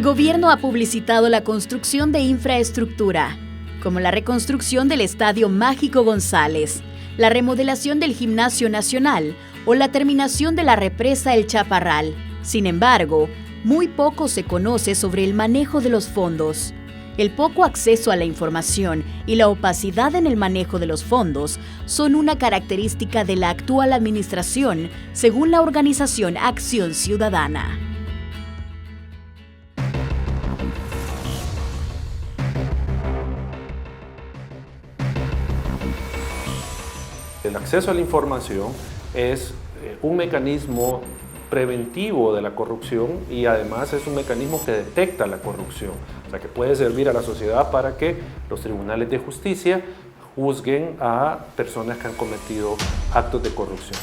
gobierno ha publicitado la construcción de infraestructura, como la reconstrucción del Estadio Mágico González, la remodelación del Gimnasio Nacional o la terminación de la represa El Chaparral. Sin embargo, muy poco se conoce sobre el manejo de los fondos. El poco acceso a la información y la opacidad en el manejo de los fondos son una característica de la actual administración, según la organización Acción Ciudadana. El acceso a la información es un mecanismo preventivo de la corrupción y además es un mecanismo que detecta la corrupción, o sea que puede servir a la sociedad para que los tribunales de justicia juzguen a personas que han cometido actos de corrupción.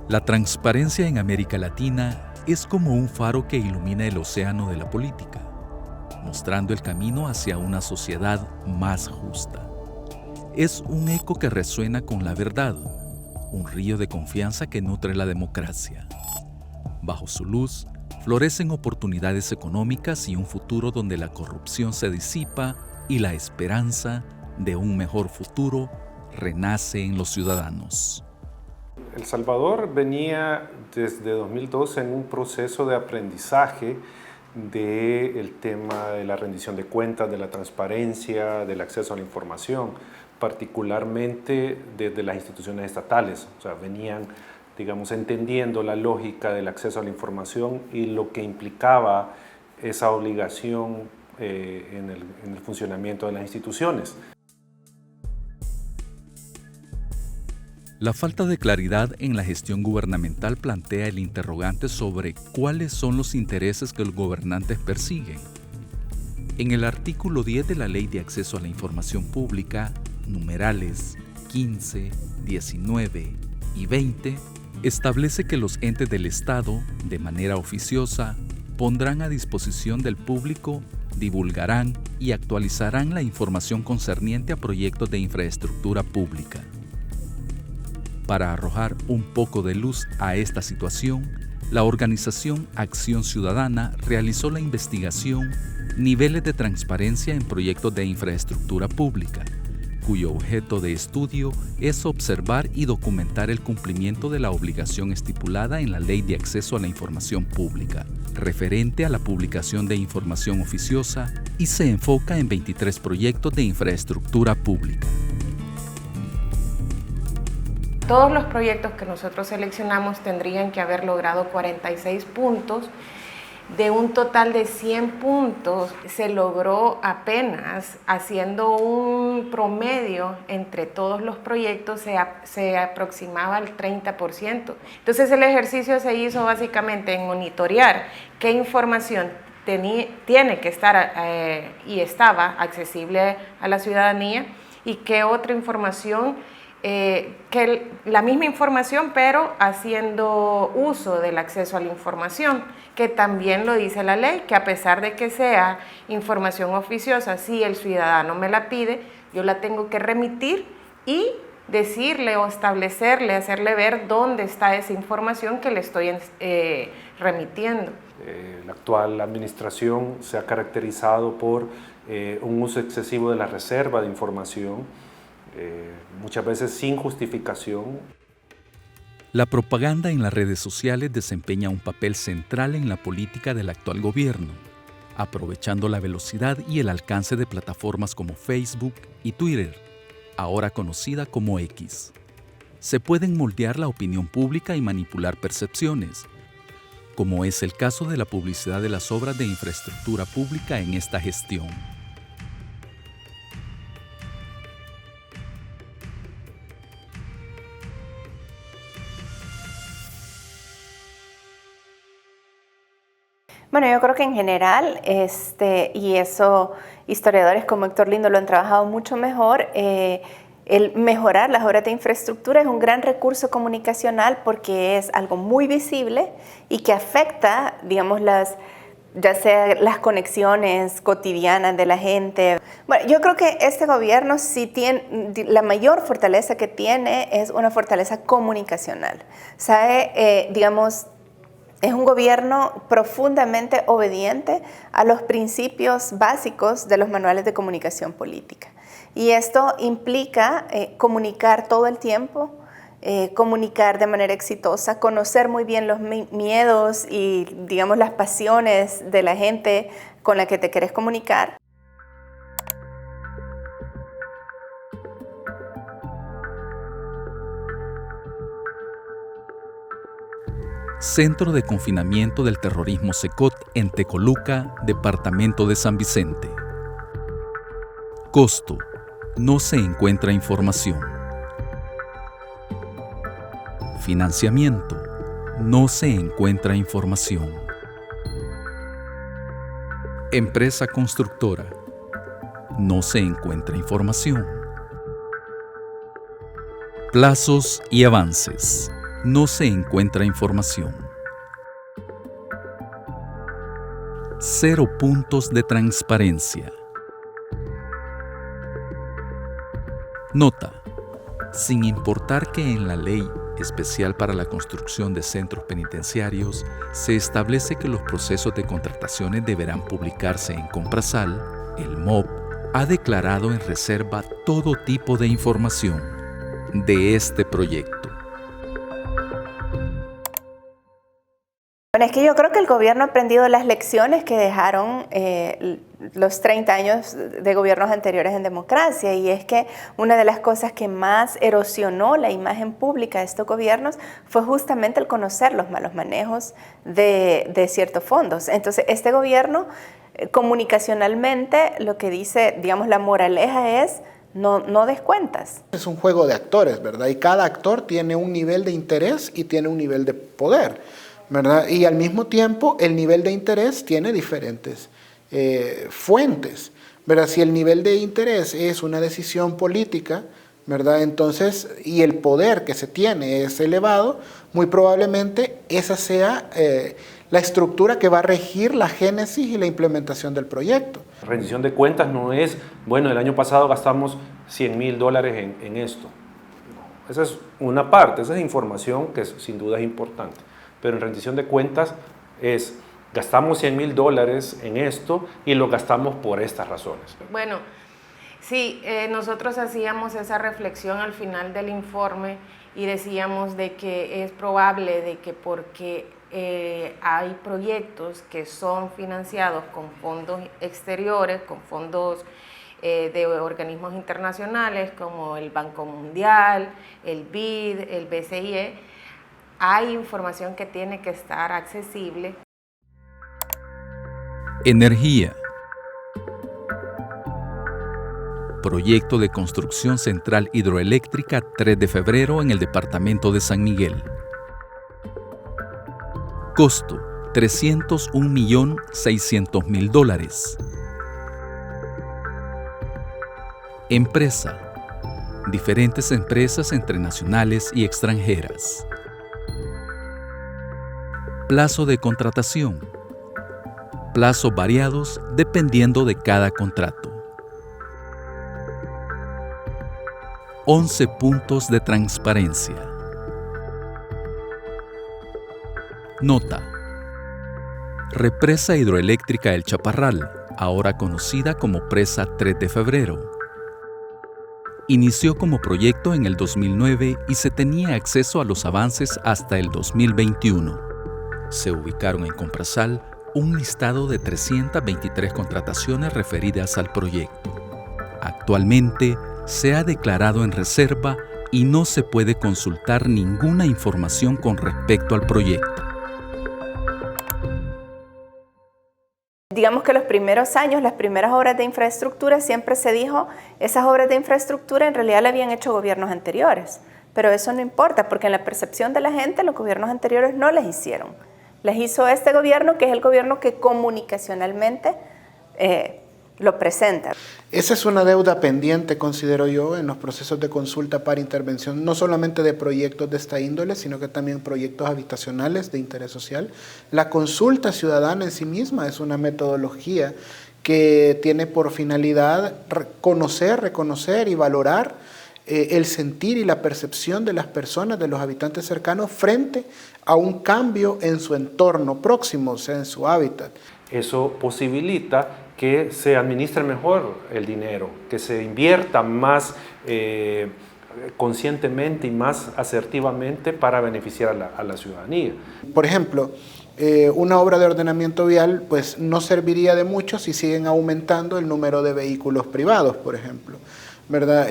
La transparencia en América Latina es como un faro que ilumina el océano de la política, mostrando el camino hacia una sociedad más justa. Es un eco que resuena con la verdad, un río de confianza que nutre la democracia. Bajo su luz, florecen oportunidades económicas y un futuro donde la corrupción se disipa y la esperanza de un mejor futuro renace en los ciudadanos. El Salvador venía desde 2012 en un proceso de aprendizaje del tema de la rendición de cuentas, de la transparencia, del acceso a la información, particularmente desde las instituciones estatales. O sea, venían, digamos, entendiendo la lógica del acceso a la información y lo que implicaba esa obligación en el funcionamiento de las instituciones. La falta de claridad en la gestión gubernamental plantea el interrogante sobre cuáles son los intereses que los gobernantes persiguen. En el artículo 10 de la Ley de Acceso a la Información Pública, numerales 15, 19 y 20, establece que los entes del Estado, de manera oficiosa, pondrán a disposición del público, divulgarán y actualizarán la información concerniente a proyectos de infraestructura pública. Para arrojar un poco de luz a esta situación, la organización Acción Ciudadana realizó la investigación Niveles de transparencia en proyectos de infraestructura pública, cuyo objeto de estudio es observar y documentar el cumplimiento de la obligación estipulada en la Ley de Acceso a la Información Pública, referente a la publicación de información oficiosa, y se enfoca en 23 proyectos de infraestructura pública. Todos los proyectos que nosotros seleccionamos tendrían que haber logrado 46 puntos. De un total de 100 puntos, se logró apenas, haciendo un promedio entre todos los proyectos, se aproximaba al 30%. Entonces el ejercicio se hizo básicamente en monitorear qué información tiene que estar y estaba accesible a la ciudadanía y qué otra información que la misma información, pero haciendo uso del acceso a la información, que también lo dice la ley, que a pesar de que sea información oficiosa, si el ciudadano me la pide, yo la tengo que remitir y decirle o establecerle, hacerle ver dónde está esa información que le estoy remitiendo. La actual administración se ha caracterizado por un uso excesivo de la reserva de información, muchas veces sin justificación. La propaganda en las redes sociales desempeña un papel central en la política del actual gobierno, aprovechando la velocidad y el alcance de plataformas como Facebook y Twitter, ahora conocida como X. Se pueden moldear la opinión pública y manipular percepciones, como es el caso de la publicidad de las obras de infraestructura pública en esta gestión. Bueno, yo creo que en general, y eso historiadores como Héctor Lindo lo han trabajado mucho mejor, el mejorar las obras de infraestructura es un gran recurso comunicacional porque es algo muy visible y que afecta, digamos, ya sea las conexiones cotidianas de la gente. Bueno, yo creo que este gobierno sí tiene, la mayor fortaleza que tiene es una fortaleza comunicacional. Sabe, digamos, es un gobierno profundamente obediente a los principios básicos de los manuales de comunicación política. Y esto implica comunicar todo el tiempo, comunicar de manera exitosa, conocer muy bien los miedos y, digamos, las pasiones de la gente con la que te quieres comunicar. Centro de Confinamiento del Terrorismo CECOT en Tecoluca, Departamento de San Vicente. Costo: no se encuentra información. Financiamiento: no se encuentra información. Empresa constructora: no se encuentra información. Plazos y avances: no se encuentra información. 0 puntos de transparencia. Nota: sin importar que en la Ley Especial para la Construcción de Centros Penitenciarios se establece que los procesos de contrataciones deberán publicarse en Comprasal, el MOP ha declarado en reserva todo tipo de información de este proyecto. Bueno, es que yo creo que el gobierno ha aprendido las lecciones que dejaron los 30 años de gobiernos anteriores en democracia, y es que una de las cosas que más erosionó la imagen pública de estos gobiernos fue justamente el conocer los malos manejos de ciertos fondos. Entonces, este gobierno comunicacionalmente lo que dice, digamos, la moraleja es no des cuentas. Es un juego de actores, ¿verdad? Y cada actor tiene un nivel de interés y tiene un nivel de poder, ¿verdad? Y al mismo tiempo el nivel de interés tiene diferentes fuentes, ¿verdad? Si el nivel de interés es una decisión política, ¿verdad? Entonces, y el poder que se tiene es elevado, muy probablemente esa sea la estructura que va a regir la génesis y la implementación del proyecto. Rendición de cuentas no es, bueno, el año pasado gastamos $100,000 en esto. Esa es una parte, esa es información que sin duda es importante. Pero en rendición de cuentas es, gastamos $100,000 en esto y lo gastamos por estas razones. Bueno, sí, nosotros hacíamos esa reflexión al final del informe y decíamos de que es probable de que porque hay proyectos que son financiados con fondos exteriores, con fondos de organismos internacionales como el Banco Mundial, el BID, el BCIE, hay información que tiene que estar accesible. Energía. Proyecto de construcción central hidroeléctrica 3 de febrero en el departamento de San Miguel. Costo: $301,600,000. Empresa: diferentes empresas entre nacionales y extranjeras. Plazo de contratación: plazos variados dependiendo de cada contrato. 11 puntos de transparencia. Nota: Represa hidroeléctrica El Chaparral, ahora conocida como Presa 3 de febrero. Inició como proyecto en el 2009 y se tenía acceso a los avances hasta el 2021. Se ubicaron en Comprasal un listado de 323 contrataciones referidas al proyecto. Actualmente se ha declarado en reserva y no se puede consultar ninguna información con respecto al proyecto. Digamos que los primeros años, las primeras obras de infraestructura, siempre se dijo, esas obras de infraestructura en realidad las habían hecho gobiernos anteriores, pero eso no importa porque en la percepción de la gente los gobiernos anteriores no las hicieron. Las hizo este gobierno, que es el gobierno que comunicacionalmente lo presenta. Esa es una deuda pendiente, considero yo, en los procesos de consulta para intervención, no solamente de proyectos de esta índole, sino que también proyectos habitacionales de interés social. La consulta ciudadana en sí misma es una metodología que tiene por finalidad reconocer y valorar el sentir y la percepción de las personas, de los habitantes cercanos, frente a un cambio en su entorno próximo, o sea, en su hábitat. Eso posibilita que se administre mejor el dinero, que se invierta más conscientemente y más asertivamente para beneficiar a la ciudadanía. Por ejemplo, una obra de ordenamiento vial pues, no serviría de mucho si siguen aumentando el número de vehículos privados, por ejemplo, ¿verdad?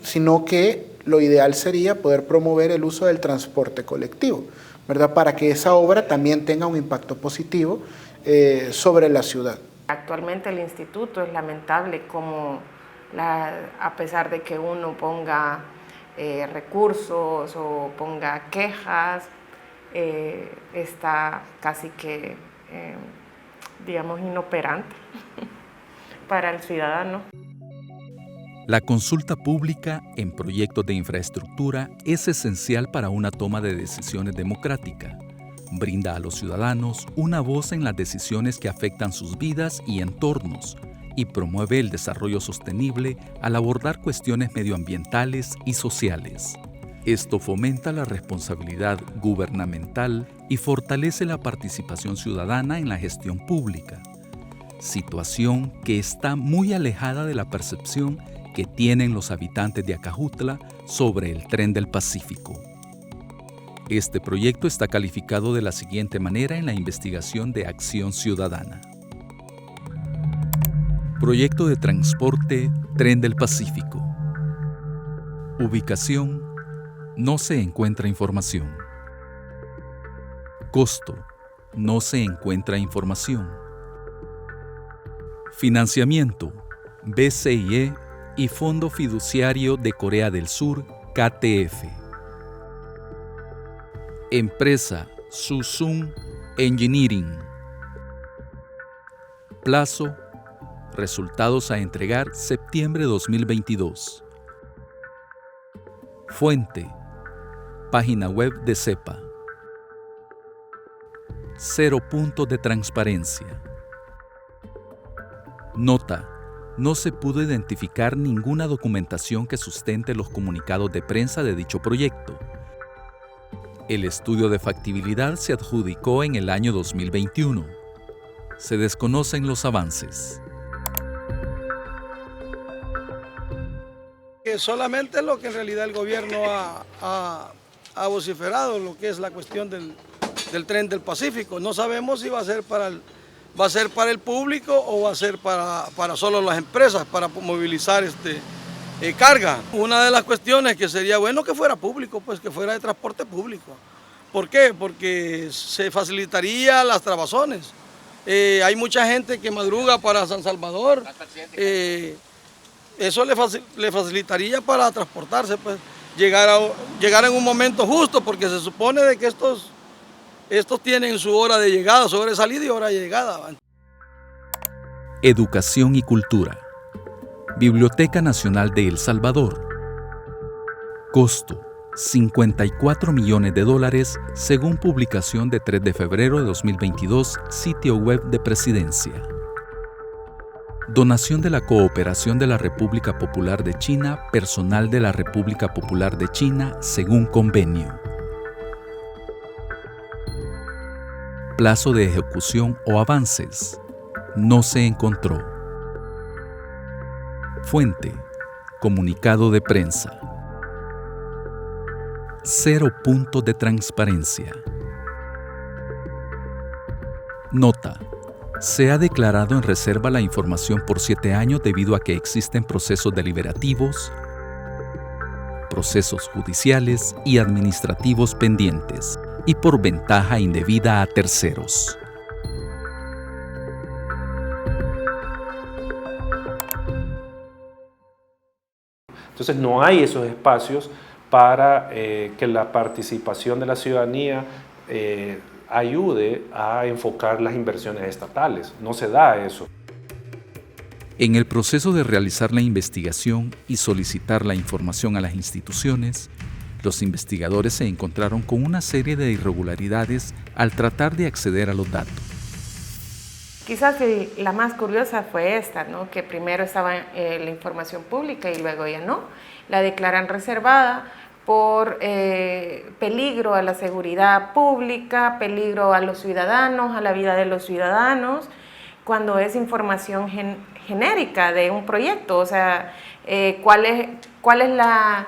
Sino que lo ideal sería poder promover el uso del transporte colectivo, ¿verdad? Para que esa obra también tenga un impacto positivo sobre la ciudad. Actualmente el instituto es lamentable como a pesar de que uno ponga recursos o ponga quejas, está casi que, digamos, inoperante para el ciudadano. La consulta pública en proyectos de infraestructura es esencial para una toma de decisiones democrática. Brinda a los ciudadanos una voz en las decisiones que afectan sus vidas y entornos y promueve el desarrollo sostenible al abordar cuestiones medioambientales y sociales. Esto fomenta la responsabilidad gubernamental y fortalece la participación ciudadana en la gestión pública, situación que está muy alejada de la percepción que tienen los habitantes de Acajutla sobre el Tren del Pacífico. Este proyecto está calificado de la siguiente manera en la investigación de Acción Ciudadana. Proyecto de transporte Tren del Pacífico. Ubicación: no se encuentra información. Costo: no se encuentra información. Financiamiento: BCIE y Fondo Fiduciario de Corea del Sur, KTF. Empresa: Susung Engineering. Plazo: resultados a entregar septiembre 2022. Fuente: página web de CEPA. 0 puntos de transparencia. Nota: no se pudo identificar ninguna documentación que sustente los comunicados de prensa de dicho proyecto. El estudio de factibilidad se adjudicó en el año 2021. Se desconocen los avances. Solamente lo que en realidad el gobierno ha vociferado, lo que es la cuestión del Tren del Pacífico. No sabemos si va a ser para el público o va a ser para solo las empresas, para movilizar carga. Una de las cuestiones que sería bueno que fuera público, pues que fuera de transporte público. ¿Por qué? Porque se facilitaría las trabazones. Hay mucha gente que madruga para San Salvador. Eso le facilitaría para transportarse, pues llegar en un momento justo, porque se supone de que estos tienen su hora de llegada, su hora de salida y hora de llegada. Educación y cultura. Biblioteca Nacional de El Salvador. Costo: $54 millones según publicación de 3 de febrero de 2022, sitio web de Presidencia. Donación de la Cooperación de la República Popular de China, personal de la República Popular de China, según convenio. Plazo de ejecución o avances: no se encontró. Fuente: comunicado de prensa. 0 puntos de transparencia. Nota: se ha declarado en reserva la información por 7 años debido a que existen procesos deliberativos, procesos judiciales y administrativos pendientes, y por ventaja indebida a terceros. Entonces no hay esos espacios para que la participación de la ciudadanía ayude a enfocar las inversiones estatales. No se da eso. En el proceso de realizar la investigación y solicitar la información a las instituciones, los investigadores se encontraron con una serie de irregularidades al tratar de acceder a los datos. Quizás la más curiosa fue esta, ¿no? Que primero estaba la información pública y luego ya no. La declaran reservada por peligro a la seguridad pública, peligro a los ciudadanos, a la vida de los ciudadanos, cuando es información genérica de un proyecto. O sea, ¿cuál es la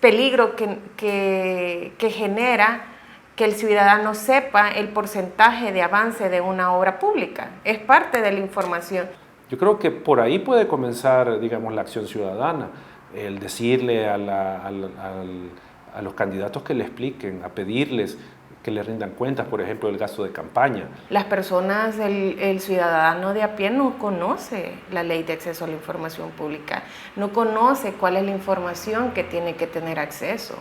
peligro que genera que el ciudadano sepa el porcentaje de avance de una obra pública? Es parte de la información. Yo creo que por ahí puede comenzar, digamos, la acción ciudadana, el decirle a los candidatos que le expliquen, a pedirles que le rindan cuentas, por ejemplo, del gasto de campaña. Las personas, el ciudadano de a pie no conoce la ley de acceso a la información pública, no conoce cuál es la información que tiene que tener acceso.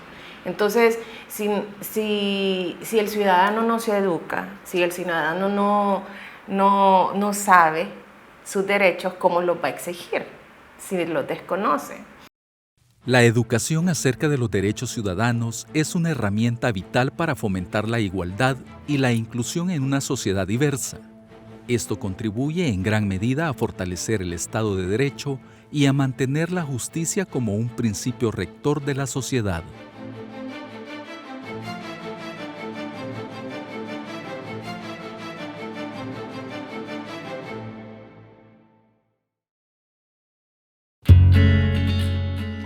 Entonces, si el ciudadano no se educa, si el ciudadano no sabe sus derechos, ¿cómo los va a exigir si los desconoce? La educación acerca de los derechos ciudadanos es una herramienta vital para fomentar la igualdad y la inclusión en una sociedad diversa. Esto contribuye en gran medida a fortalecer el Estado de Derecho y a mantener la justicia como un principio rector de la sociedad.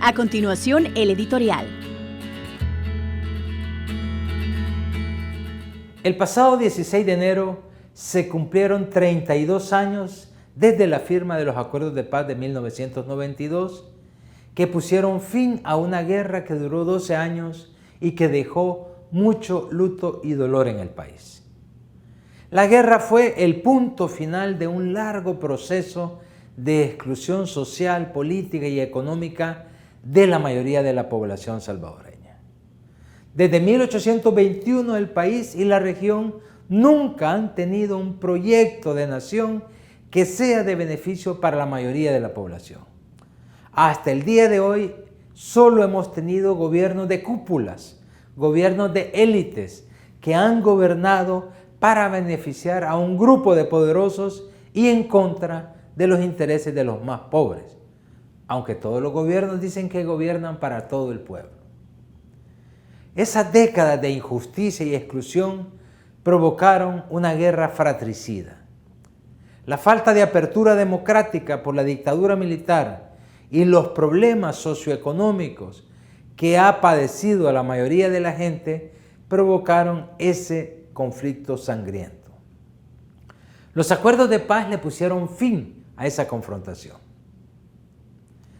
A continuación, el editorial. El pasado 16 de enero se cumplieron 32 años desde la firma de los Acuerdos de Paz de 1992, que pusieron fin a una guerra que duró 12 años y que dejó mucho luto y dolor en el país. La guerra fue el punto final de un largo proceso de exclusión social, política y económica de la mayoría de la población salvadoreña. Desde 1821 el país y la región nunca han tenido un proyecto de nación que sea de beneficio para la mayoría de la población. Hasta el día de hoy solo hemos tenido gobiernos de cúpulas, gobiernos de élites que han gobernado para beneficiar a un grupo de poderosos y en contra de los intereses de los más pobres, aunque todos los gobiernos dicen que gobiernan para todo el pueblo. Esas décadas de injusticia y exclusión provocaron una guerra fratricida. La falta de apertura democrática por la dictadura militar y los problemas socioeconómicos que ha padecido a la mayoría de la gente provocaron ese conflicto sangriento. Los acuerdos de paz le pusieron fin a esa confrontación.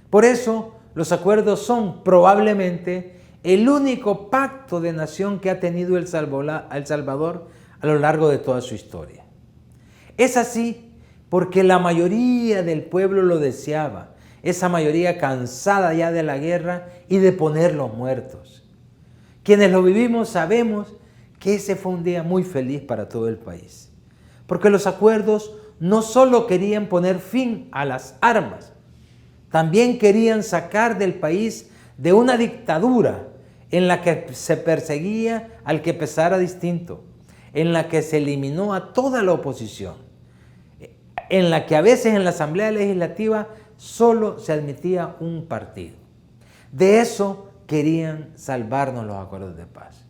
Por eso, los acuerdos son probablemente el único pacto de nación que ha tenido El Salvador a lo largo de toda su historia. Es así porque la mayoría del pueblo lo deseaba, esa mayoría cansada ya de la guerra y de poner los muertos. Quienes lo vivimos sabemos que ese fue un día muy feliz para todo el país, porque los acuerdos no solo querían poner fin a las armas, también querían sacar del país de una dictadura en la que se perseguía al que pensara distinto, en la que se eliminó a toda la oposición, en la que a veces en la Asamblea Legislativa solo se admitía un partido. De eso querían salvarnos los acuerdos de paz.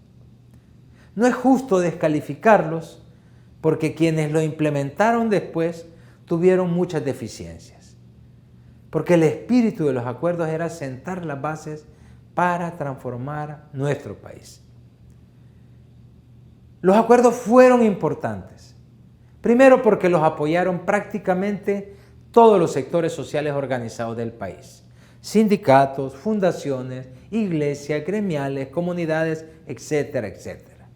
No es justo descalificarlos porque quienes lo implementaron después tuvieron muchas deficiencias. Porque el espíritu de los acuerdos era sentar las bases para transformar nuestro país. Los acuerdos fueron importantes. Primero porque los apoyaron prácticamente todos los sectores sociales organizados del país. Sindicatos, fundaciones, iglesias, gremiales, comunidades, etcétera, etcétera.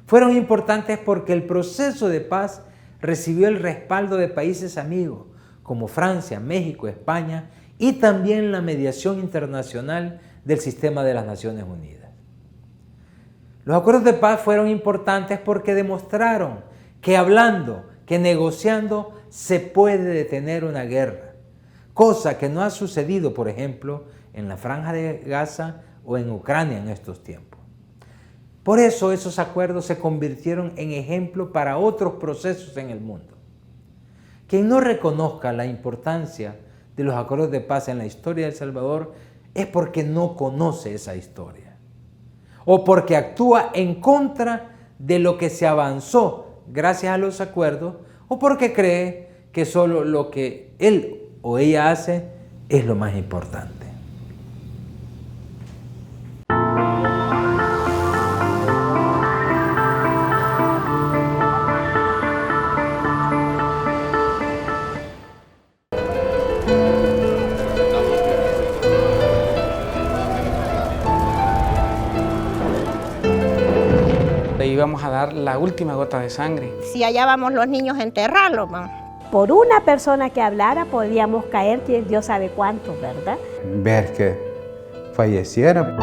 Fueron importantes porque el proceso de paz recibió el respaldo de países amigos, como Francia, México, España, y también la mediación internacional del sistema de las Naciones Unidas. Los acuerdos de paz fueron importantes porque demostraron que hablando, que negociando, se puede detener una guerra, cosa que no ha sucedido, por ejemplo, en la Franja de Gaza o en Ucrania en estos tiempos. Por eso esos acuerdos se convirtieron en ejemplo para otros procesos en el mundo. Quien no reconozca la importancia de los acuerdos de paz en la historia de El Salvador es porque no conoce esa historia o porque actúa en contra de lo que se avanzó gracias a los acuerdos o porque cree que solo lo que él o ella hace es lo más importante. Le íbamos a dar la última gota de sangre. Si allá vamos los niños a enterrarlos, vamos. Por una persona que hablara podíamos caer, Dios sabe cuánto, ¿verdad? Ver que falleciera.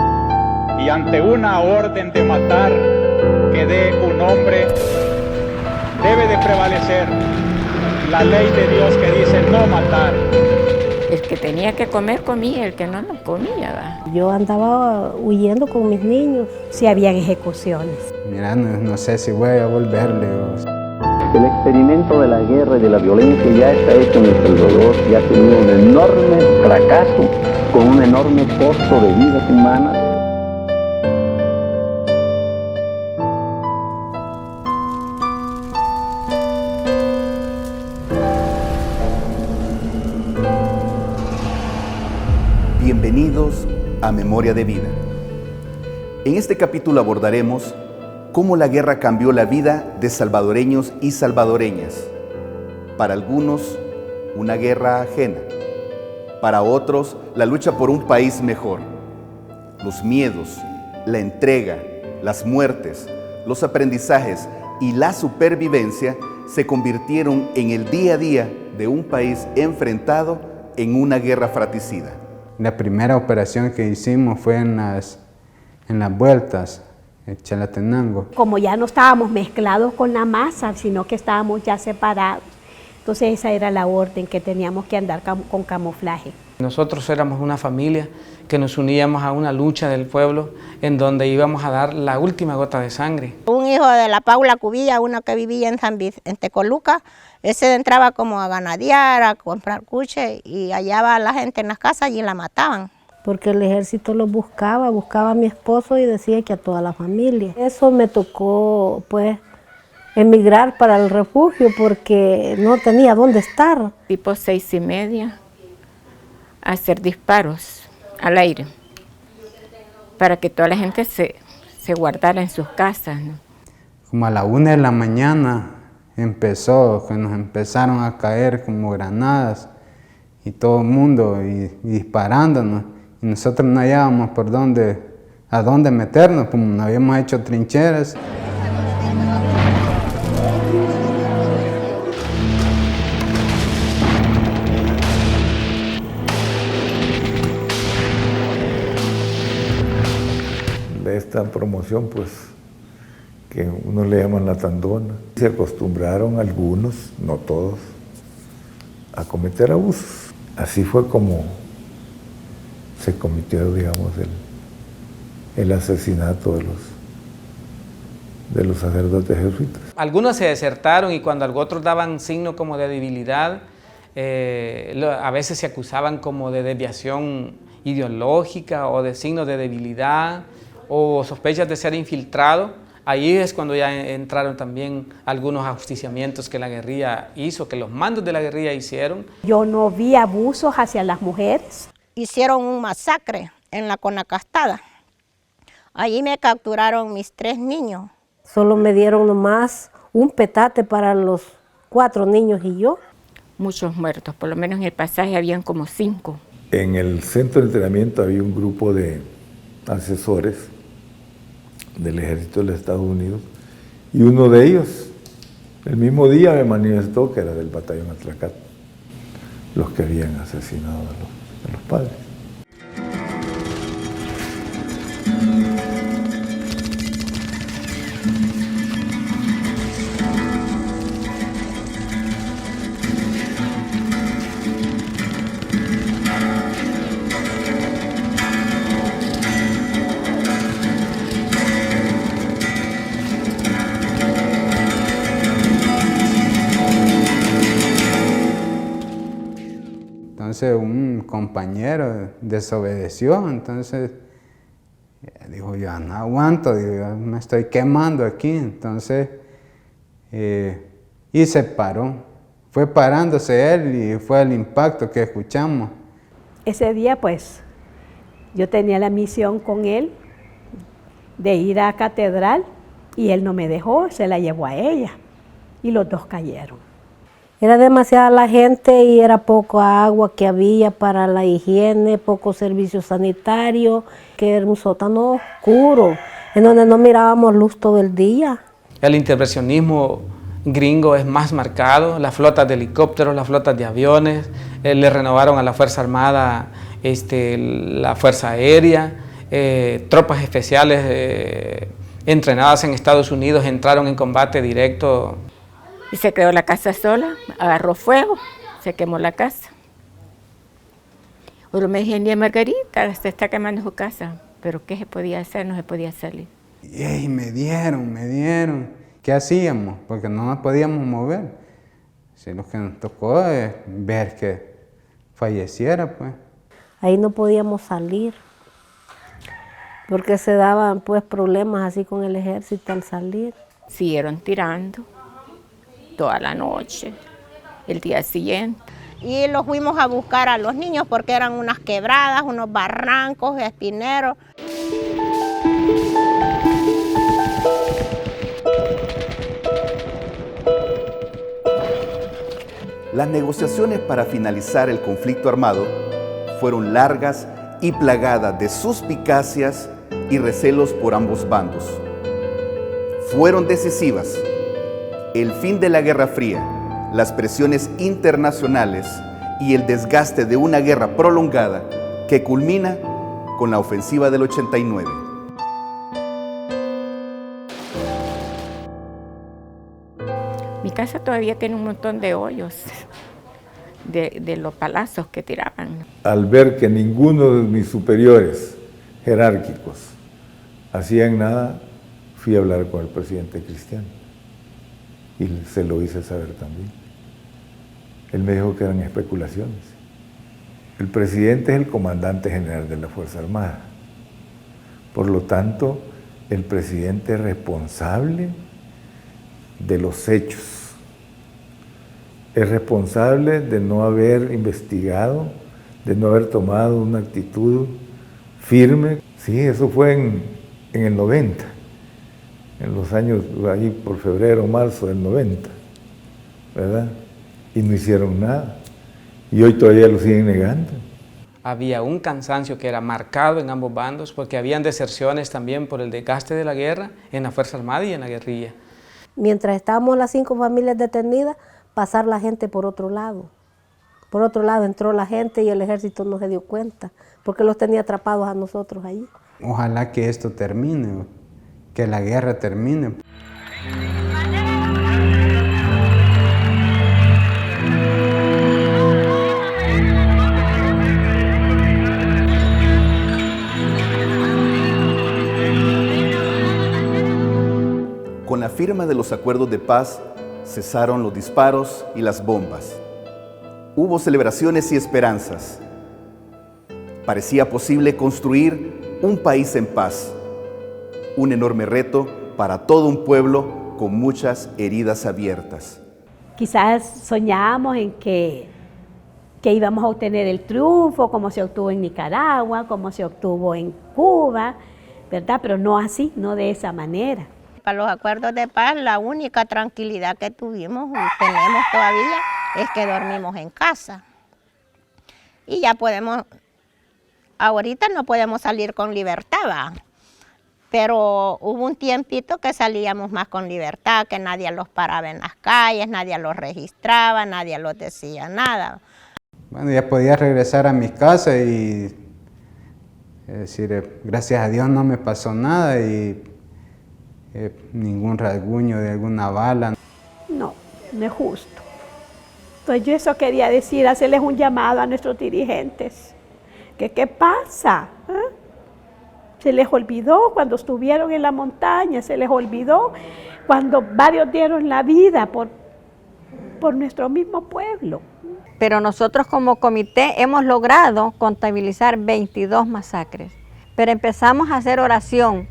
Y ante una orden de matar que dé un hombre, debe de prevalecer la ley de Dios que dice no matar. El que tenía que comer, comía, el que no, no comía. ¿verdad? Yo andaba huyendo con mis niños, si habían ejecuciones. Mira, no sé si voy a volverle. El experimento de la guerra y de la violencia ya está hecho en El Salvador y ha tenido un enorme fracaso con un enorme costo de vidas humanas. Bienvenidos a Memoria de Vida. En este capítulo abordaremos cómo la guerra cambió la vida de salvadoreños y salvadoreñas. Para algunos, una guerra ajena. Para otros, la lucha por un país mejor. Los miedos, la entrega, las muertes, los aprendizajes y la supervivencia se convirtieron en el día a día de un país enfrentado en una guerra fratricida. La primera operación que hicimos fue en las vueltas, en Chalatenango. Como ya no estábamos mezclados con la masa, sino que estábamos ya separados, entonces esa era la orden, que teníamos que andar con camuflaje. Nosotros éramos una familia que nos uníamos a una lucha del pueblo en donde íbamos a dar la última gota de sangre. Un hijo de la Paula Cubilla, uno que vivía en Tecoluca, ese entraba como a ganadear, a comprar cuche y hallaba a la gente en las casas y la mataban. Porque el ejército los buscaba a mi esposo y decía que a toda la familia. Eso me tocó, pues, emigrar para el refugio porque no tenía dónde estar. Tipo 6:30, hacer disparos al aire para que toda la gente se guardara en sus casas, ¿no? Como a la 1 de la mañana empezó, que nos empezaron a caer como granadas y todo el mundo y disparándonos. Y nosotros no hallábamos a dónde meternos, como no habíamos hecho trincheras. De esta promoción, pues, que unos le llaman la tandona, se acostumbraron algunos, no todos, a cometer abusos. Así fue como se cometió, digamos, el asesinato de los sacerdotes jesuitas. Algunos se desertaron y cuando otros daban signos como de debilidad, a veces se acusaban como de desviación ideológica o de signos de debilidad o sospechas de ser infiltrado. Ahí es cuando ya entraron también algunos ajusticiamientos que la guerrilla hizo, que los mandos de la guerrilla hicieron. Yo no vi abusos hacia las mujeres. Hicieron un masacre en la Conacastada. Allí me capturaron mis 3 niños. Solo me dieron nomás un petate para los 4 niños y yo. Muchos muertos, por lo menos en el pasaje habían como 5. En el centro de entrenamiento había un grupo de asesores del ejército de los Estados Unidos y uno de ellos el mismo día me manifestó que era del batallón Atracat, los que habían asesinado a los padres. Entonces un compañero desobedeció, entonces dijo, yo no aguanto, digo, yo me estoy quemando aquí. Entonces, y se paró. Fue parándose él y fue el impacto que escuchamos. Ese día pues yo tenía la misión con él de ir a catedral y él no me dejó, se la llevó a ella y los dos cayeron. Era demasiada la gente y era poca agua que había para la higiene, poco servicio sanitario, que era un sótano oscuro, en donde no mirábamos luz todo el día. El intervencionismo gringo es más marcado, las flotas de helicópteros, las flotas de aviones, le renovaron a la Fuerza Armada la Fuerza Aérea, tropas especiales entrenadas en Estados Unidos entraron en combate directo. Y se quedó la casa sola, agarró fuego, se quemó la casa. Pero me dije, ni Margarita, se está quemando su casa. Pero ¿qué se podía hacer? No se podía salir. Y me dieron. ¿Qué hacíamos? Porque no nos podíamos mover. Si lo que nos tocó es ver que falleciera, pues. Ahí no podíamos salir, porque se daban pues problemas así con el ejército al salir. Siguieron tirando toda la noche, el día siguiente. Y los fuimos a buscar a los niños porque eran unas quebradas, unos barrancos, espineros. Las negociaciones para finalizar el conflicto armado fueron largas y plagadas de suspicacias y recelos por ambos bandos. Fueron decisivas el fin de la Guerra Fría, las presiones internacionales y el desgaste de una guerra prolongada que culmina con la ofensiva del 89. Mi casa todavía tiene un montón de hoyos de los palazos que tiraban. Al ver que ninguno de mis superiores jerárquicos hacían nada, fui a hablar con el presidente Cristiano y se lo hice saber también. Él me dijo que eran especulaciones. El presidente es el comandante general de la Fuerza Armada. Por lo tanto, el presidente es responsable de los hechos. Es responsable de no haber investigado, de no haber tomado una actitud firme. Sí, eso fue en el 90, en los años, ahí por febrero, marzo del 90, ¿verdad? Y no hicieron nada. Y hoy todavía lo siguen negando. Había un cansancio que era marcado en ambos bandos porque habían deserciones también por el desgaste de la guerra en la Fuerza Armada y en la guerrilla. Mientras estábamos las 5 familias detenidas, pasar la gente por otro lado. Por otro lado entró la gente y el ejército no se dio cuenta, porque los tenía atrapados a nosotros allí. Ojalá que esto termine, que la guerra termine. Con la firma de los acuerdos de paz, cesaron los disparos y las bombas. Hubo celebraciones y esperanzas. Parecía posible construir un país en paz. Un enorme reto para todo un pueblo con muchas heridas abiertas. Quizás soñábamos en que íbamos a obtener el triunfo, como se obtuvo en Nicaragua, como se obtuvo en Cuba, ¿verdad? Pero no así, no de esa manera. Para los acuerdos de paz, la única tranquilidad que tuvimos y tenemos todavía es que dormimos en casa. Y ya podemos, ahorita no podemos salir con libertad, ¿va? Pero hubo un tiempito que salíamos más con libertad, que nadie los paraba en las calles, nadie los registraba, nadie los decía nada. Bueno, ya podía regresar a mi casa y decir, gracias a Dios no me pasó nada y ningún rasguño de alguna bala. No, no es justo. Entonces yo eso quería decir, hacerles un llamado a nuestros dirigentes. ¿Qué pasa? ¿Eh? Se les olvidó cuando estuvieron en la montaña, se les olvidó cuando varios dieron la vida por nuestro mismo pueblo. pero nosotros como comité hemos logrado contabilizar 22 masacres. Pero empezamos a hacer oración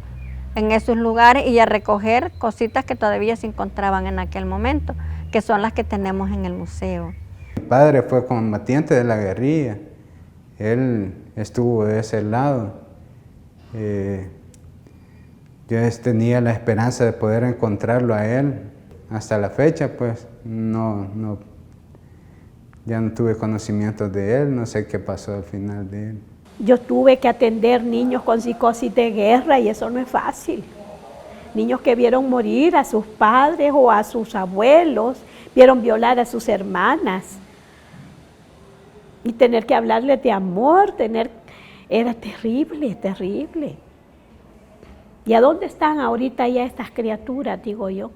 en esos lugares y a recoger cositas que todavía se encontraban en aquel momento, que son las que tenemos en el museo. Mi padre fue combatiente de la guerrilla, él estuvo de ese lado. Yo tenía la esperanza de poder encontrarlo a él. Hasta la fecha, pues, ya no tuve conocimiento de él, no sé qué pasó al final de él. Yo tuve que atender niños con psicosis de guerra y eso no es fácil. Niños que vieron morir a sus padres o a sus abuelos, vieron violar a sus hermanas. Y tener que hablarles de amor, era terrible, terrible. ¿Y a dónde están ahorita ya estas criaturas, digo yo?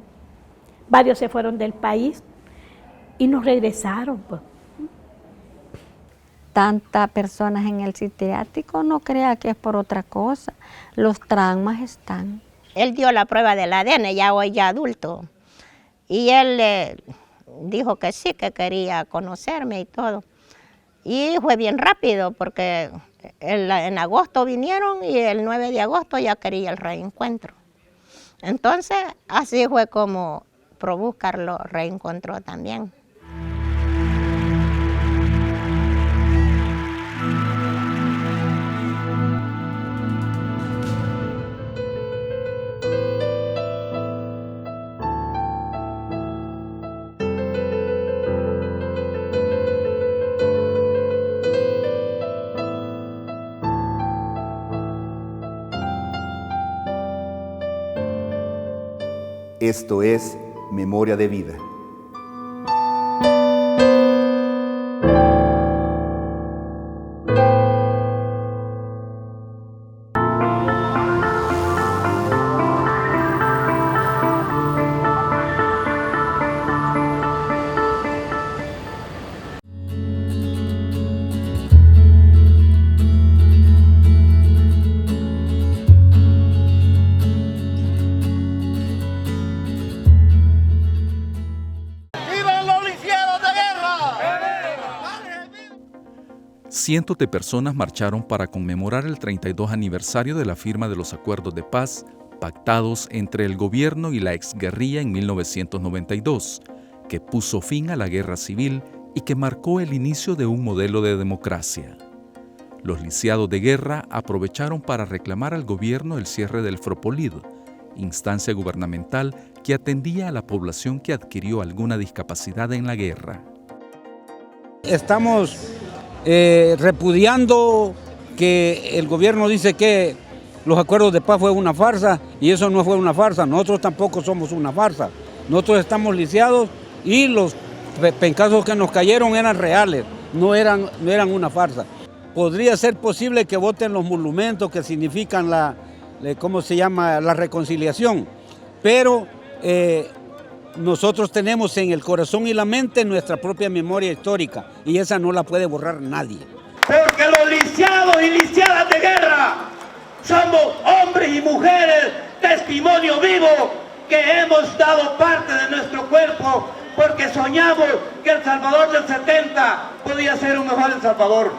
Varios se fueron del país y no regresaron, pues. Tantas personas en el psiquiátrico, no crea que es por otra cosa. Los traumas están. Él dio la prueba del ADN, ya hoy ya adulto. Y él dijo que sí, que quería conocerme y todo. Y fue bien rápido porque en agosto vinieron y el 9 de agosto ya quería el reencuentro. Entonces, así fue como Probúscar lo reencontró también. Esto es Memoria de Vida. Cientos de personas marcharon para conmemorar el 32 aniversario de la firma de los acuerdos de paz pactados entre el gobierno y la exguerrilla en 1992, que puso fin a la guerra civil y que marcó el inicio de un modelo de democracia. Los lisiados de guerra aprovecharon para reclamar al gobierno el cierre del Fropolid, instancia gubernamental que atendía a la población que adquirió alguna discapacidad en la guerra. Estamos repudiando que el gobierno dice que los acuerdos de paz fue una farsa, y eso no fue una farsa. Nosotros tampoco somos una farsa. Nosotros estamos lisiados y los pencazos que nos cayeron eran reales, no eran una farsa. Podría ser posible que voten los monumentos que significan la reconciliación, pero nosotros tenemos en el corazón y la mente nuestra propia memoria histórica, y esa no la puede borrar nadie. Porque los lisiados y lisiadas de guerra somos hombres y mujeres, testimonio vivo, que hemos dado parte de nuestro cuerpo porque soñamos que El Salvador del 70 podía ser un mejor El Salvador.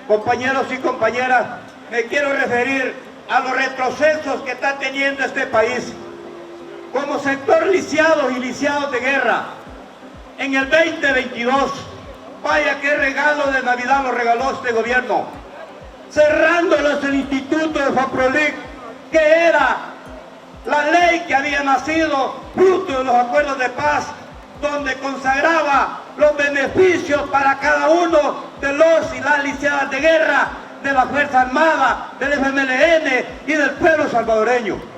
Compañeros y compañeras, me quiero referir a los retrocesos que está teniendo este país. Como sector lisiados y lisiados de guerra, en el 2022, vaya qué regalo de Navidad nos regaló este gobierno, cerrándolos el Instituto de FOPROLIC, que era la ley que había nacido fruto de los acuerdos de paz, donde consagraba los beneficios para cada uno de los y las lisiadas de guerra, de la Fuerza Armada, del FMLN y del pueblo salvadoreño.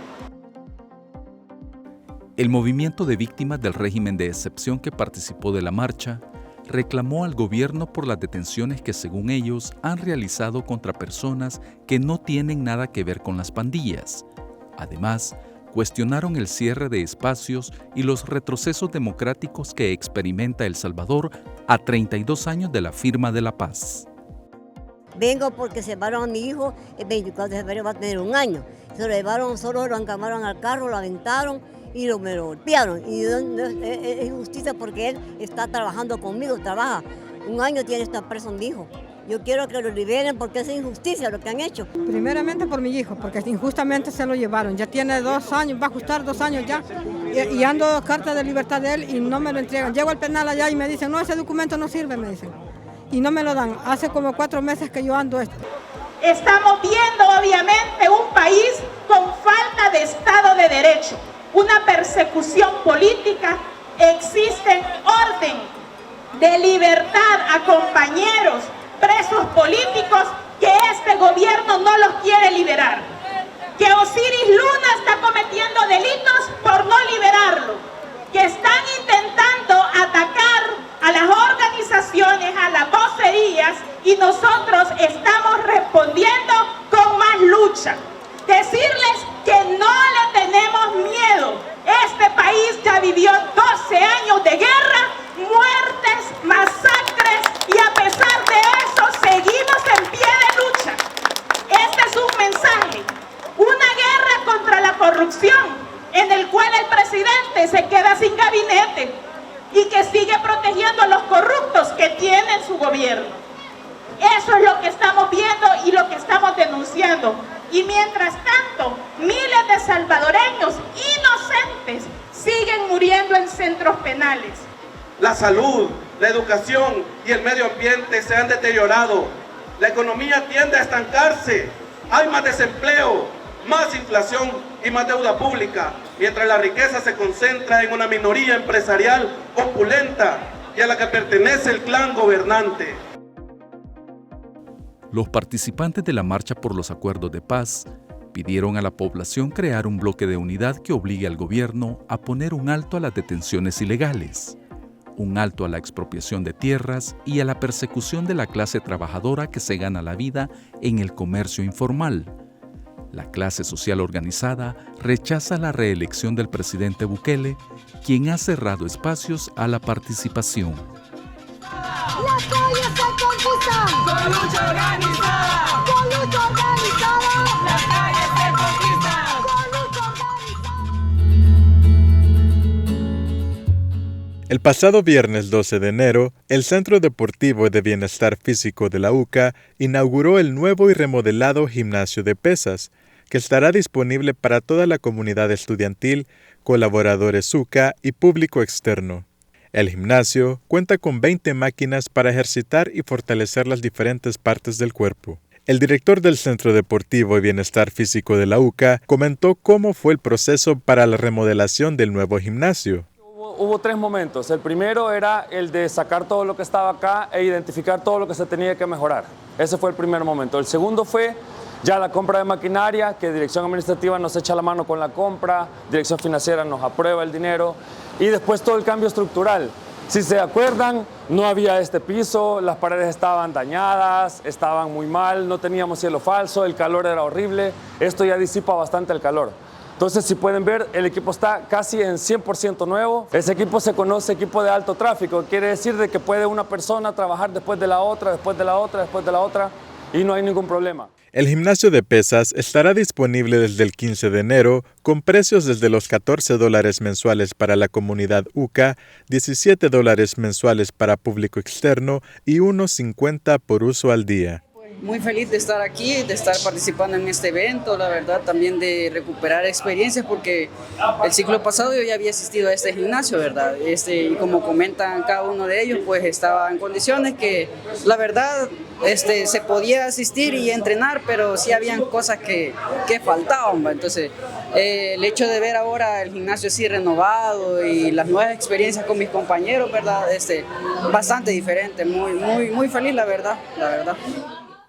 El movimiento de víctimas del régimen de excepción que participó de la marcha reclamó al gobierno por las detenciones que, según ellos, han realizado contra personas que no tienen nada que ver con las pandillas. Además, cuestionaron el cierre de espacios y los retrocesos democráticos que experimenta El Salvador a 32 años de la firma de la paz. Vengo porque se llevaron a mi hijo, el 24 de febrero va a tener 1 año. Se lo llevaron, solo lo encamaron al carro, lo aventaron y me lo golpearon. Y es injusticia porque él está trabajando conmigo, trabaja. 1 año tiene estar preso, mi hijo. Yo quiero que lo liberen porque es injusticia lo que han hecho. Primeramente por mi hijo, porque injustamente se lo llevaron. Ya tiene 2 años, va a ajustar 2 años ya. Y ando carta de libertad de él y no me lo entregan. Llego al penal allá y me dicen, no, ese documento no sirve, me dicen. Y no me lo dan. Hace como 4 meses que yo ando esto. Estamos viendo obviamente un país con falta de Estado de Derecho, una persecución política, existe orden de libertad a compañeros presos políticos que este gobierno no los quiere liberar, que Osiris Luna está cometiendo delitos por no liberarlo, que están intentando atacar a las organizaciones, a las vocerías, y nosotros estamos respondiendo con más lucha. Decirles que no le tenemos miedo. Este país ya vivió 12 años de guerra, muertes, masacres, y a pesar de eso seguimos en pie de lucha. Este es un mensaje, una guerra contra la corrupción, en el cual el presidente se queda sin gabinete y que sigue protegiendo a los corruptos que tiene en su gobierno. Eso es lo que estamos viendo y lo que estamos denunciando. Y mientras tanto, miles de salvadoreños inocentes siguen muriendo en centros penales. La salud, la educación y el medio ambiente se han deteriorado. La economía tiende a estancarse. Hay más desempleo, más inflación y más deuda pública, mientras la riqueza se concentra en una minoría empresarial opulenta y a la que pertenece el clan gobernante. Los participantes de la Marcha por los Acuerdos de Paz pidieron a la población crear un bloque de unidad que obligue al gobierno a poner un alto a las detenciones ilegales, un alto a la expropiación de tierras y a la persecución de la clase trabajadora que se gana la vida en el comercio informal. La clase social organizada rechaza la reelección del presidente Bukele, quien ha cerrado espacios a la participación. ¡Las calles se conquistan! ¡Con lucha organizada! ¡Con lucha organizada! ¡Las calles se conquistan! ¡Con lucha organizada! El pasado viernes 12 de enero, el Centro Deportivo de Bienestar Físico de la UCA inauguró el nuevo y remodelado gimnasio de pesas, que estará disponible para toda la comunidad estudiantil, colaboradores UCA y público externo. El gimnasio cuenta con 20 máquinas para ejercitar y fortalecer las diferentes partes del cuerpo. El director del Centro Deportivo y Bienestar Físico de la UCA comentó cómo fue el proceso para la remodelación del nuevo gimnasio. Hubo 3 momentos. El primero era el de sacar todo lo que estaba acá e identificar todo lo que se tenía que mejorar. Ese fue el primer momento. El segundo fue ya la compra de maquinaria, que Dirección Administrativa nos echa la mano con la compra, Dirección Financiera nos aprueba el dinero, y después todo el cambio estructural. Si se acuerdan, no había este piso, las paredes estaban dañadas, estaban muy mal, no teníamos cielo falso, el calor era horrible. Esto ya disipa bastante el calor. Entonces, si pueden ver, el equipo está casi en 100% nuevo. Ese equipo se conoce equipo de alto tráfico, quiere decir de que puede una persona trabajar después de la otra, después de la otra, después de la otra, y no hay ningún problema. El gimnasio de pesas estará disponible desde el 15 de enero con precios desde los $14 mensuales para la comunidad UCA, $17 mensuales para público externo y $1.50 por uso al día. Muy feliz de estar aquí, de estar participando en este evento, la verdad también de recuperar experiencias porque el ciclo pasado yo ya había asistido a este gimnasio, ¿verdad? Y como comentan cada uno de ellos, pues estaba en condiciones que la verdad se podía asistir y entrenar, pero sí habían cosas que faltaban, ¿va? Entonces el hecho de ver ahora el gimnasio así renovado y las nuevas experiencias con mis compañeros, ¿verdad? Bastante diferente, muy feliz la verdad.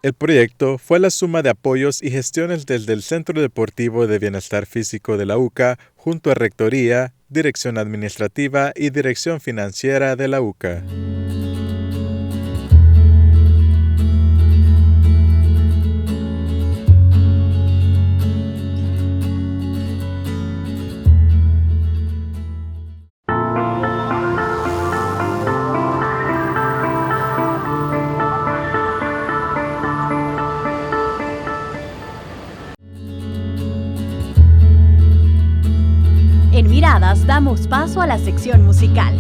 El proyecto fue la suma de apoyos y gestiones desde el Centro Deportivo de Bienestar Físico de la UCA junto a Rectoría, Dirección Administrativa y Dirección Financiera de la UCA. damos paso a la sección musical.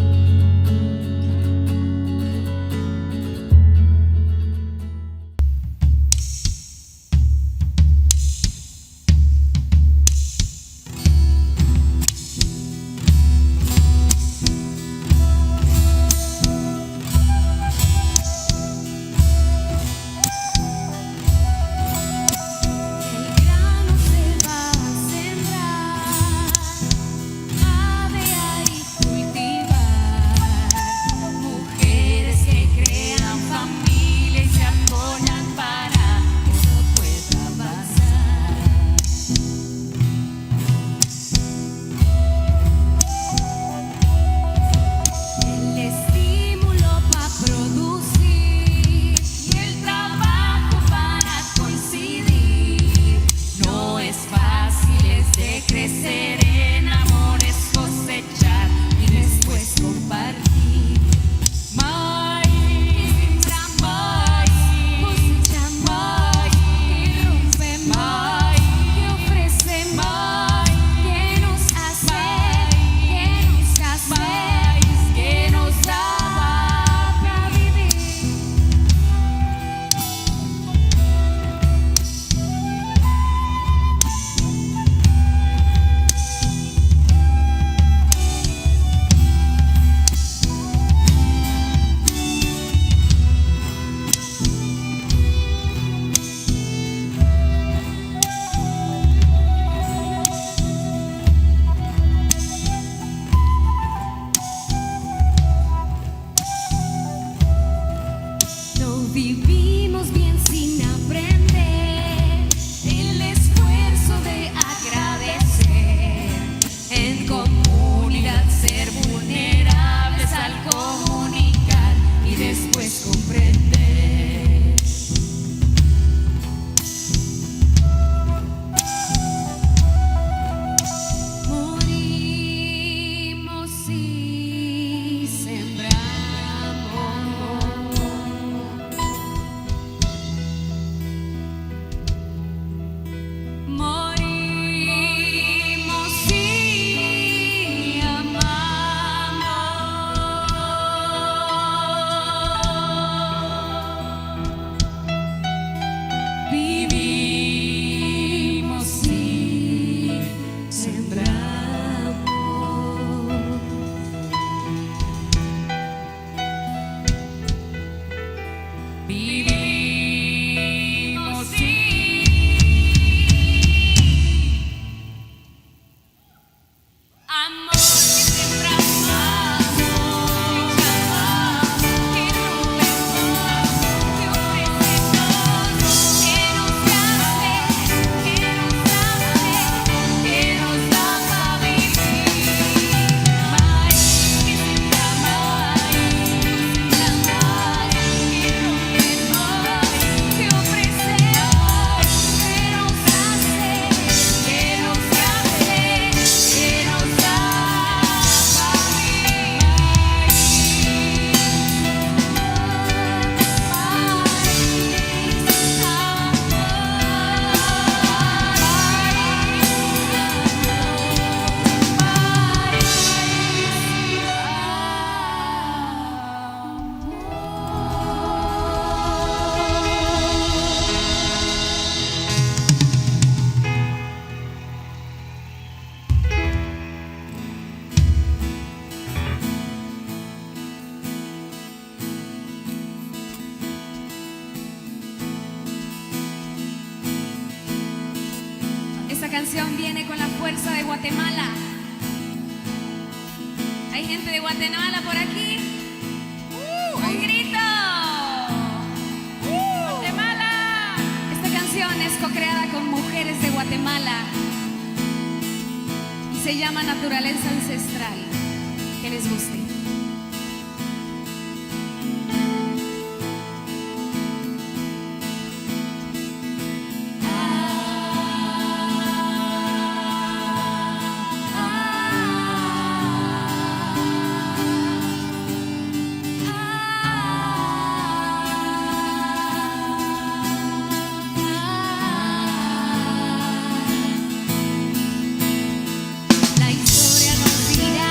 Esta canción viene con la fuerza de Guatemala. ¿Hay gente de Guatemala por aquí? ¡Un grito! ¡Guatemala! Esta canción es co-creada con mujeres de Guatemala y se llama Naturaleza Ancestral. Que les guste. La historia nos dirá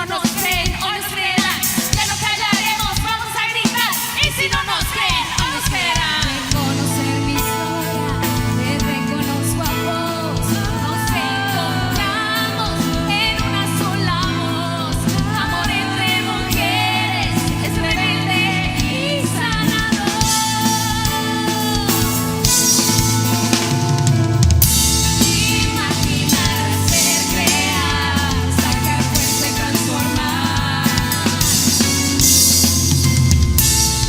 no nos creen o nos creerán, ya no callaremos, vamos a gritar. Y si no nos creen o nos creerán. Reconocer mi historia, te reconozco a vos. Nos encontramos en una sola voz. Amor entre mujeres es rebelde y sanador. Imaginar, hacer, crear, sacar fuerza y transformar.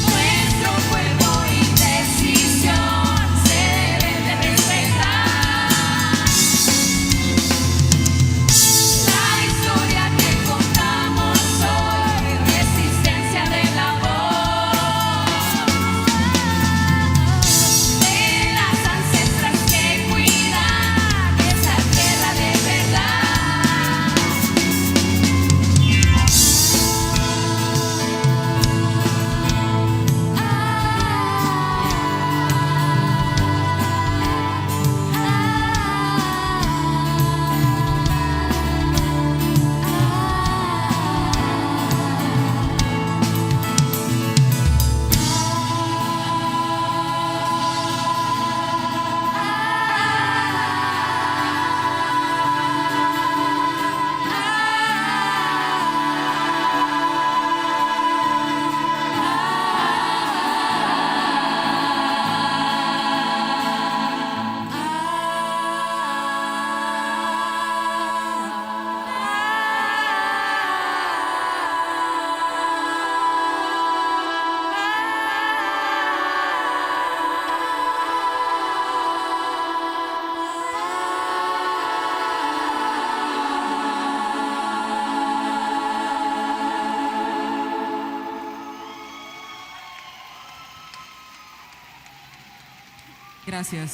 Nuestro cuerpo y decisión se deben de respetar. La historia que contamos hoy, resistencia del amor, de las ancestras que cuidan esa tierra de verdad. Gracias.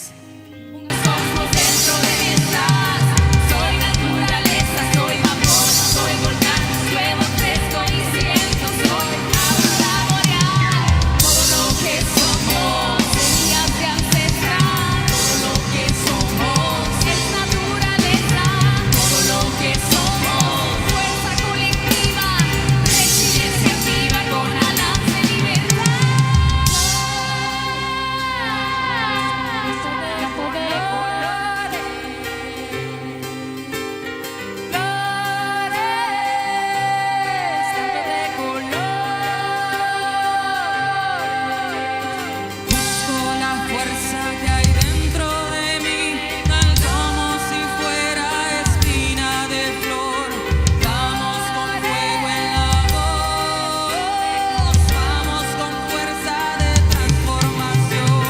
Somos dentro de mi estás. Soy naturaleza, soy vapor, soy volcán, lluevo, fresco y siento. Soy aurora boreal. Todo lo que somos, semillas de ancestral. Todo lo que somos es naturaleza. Todo lo que somos, fuerza colectiva, resiliencia activa con alas de libertad. Busco la fuerza que hay dentro de mí, tal como si fuera espina de flor. Vamos con fuego en la voz, vamos con fuerza de transformación.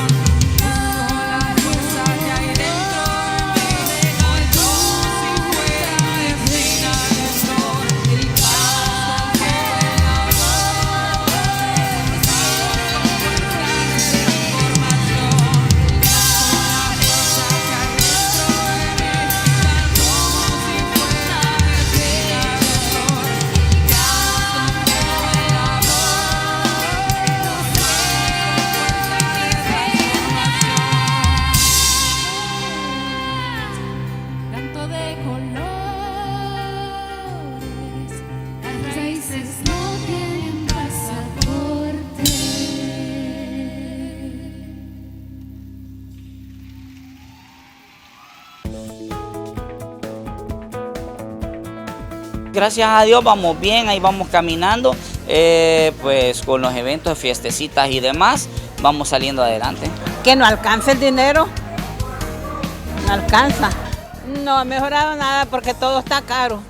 Busco la fuerza que hay dentro de mí, tal como si fuera espina de flor. El caos con fuego en la Canto de colores, las raíces no tienen pasaporte. Gracias a Dios vamos bien, ahí vamos caminando, pues con los eventos, fiestecitas y demás, vamos saliendo adelante. Que no alcanza el dinero, no alcanza. No ha mejorado nada porque todo está caro.